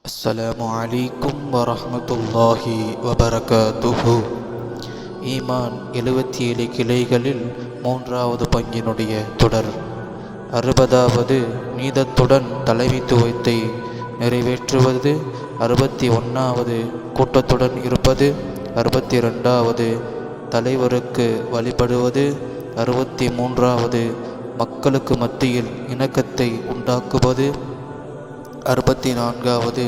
அஸ்ஸலாமு அலைக்கும் வரஹ்மத்துல்லாஹி வபரகாத்துஹு. ஈமான் 77 கிளைகளில் 3வது பங்கினுடைய தொடர். 60வது நீதத்துடன் தலைமைத்துவத்தை நிறைவேற்றுவது. 61வது கூட்டத்துடன் இருப்பது. 62வது தலைவருக்கு வழிபடுவது. 63வது மக்களுக்கு மத்தியில் இணக்கத்தை உண்டாக்குவது. 64வது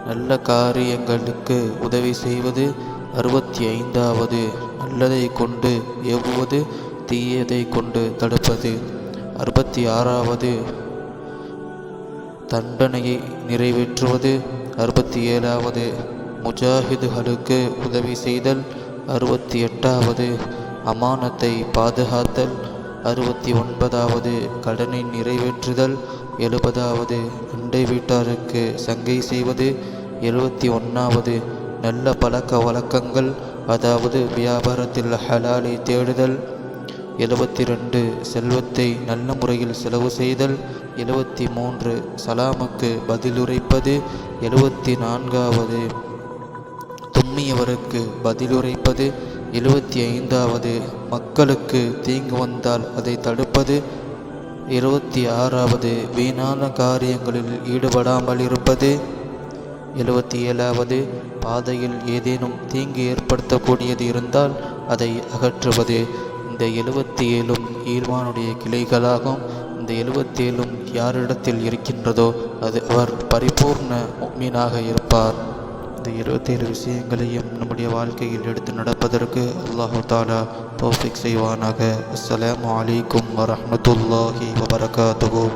நல்ல காரியங்களுக்கு உதவி செய்வது. 65வது நல்லதை கொண்டு ஏவுவது, தீயதை கொண்டு தடுப்பது. 66வது தண்டனையை நிறைவேற்றுவது. 67வது முஜாஹிதுகளுக்கு உதவி செய்தல். 68வது அமானத்தை பாதுகாத்தல். 69வது கடனை நிறைவேற்றுதல். 70வது அண்டை வீட்டாருக்கு சங்கை செய்வது. 71வது நல்ல பழக்க வழக்கங்கள், அதாவது வியாபாரத்தில் ஹலாலை தேடுதல். 72 செல்வத்தை நல்ல முறையில் செலவு செய்தல். 73 சலாமுக்கு பதிலுரைப்பது. 74வது தும்மியவருக்கு பதிலுரைப்பது. 75வது மக்களுக்கு தீங்கு வந்தால் அதை தடுப்பது. 76வது வீணான காரியங்களில் ஈடுபடாமல் இருப்பது. 77வது பாதையில் ஏதேனும் தீங்கு ஏற்படுத்தக்கூடியது இருந்தால் அதை அகற்றுவது. இந்த 77ம் ஈமானுடைய கிளைகளாகும். இந்த 77ம் யாரிடத்தில் இருக்கின்றதோ அது அவர் பரிபூர்ண முஃமினாக இருப்பார். இந்த 77 விஷயங்களையும் நம்முடைய வாழ்க்கையில் எடுத்து நடப்பதற்கு அல்லாஹு தஆலா தௌஃபீக் செய்வானாக. அஸ்ஸலாமு அலைக்கும் வரஹ்மத்துல்லாஹி வபரகாத்துஹு.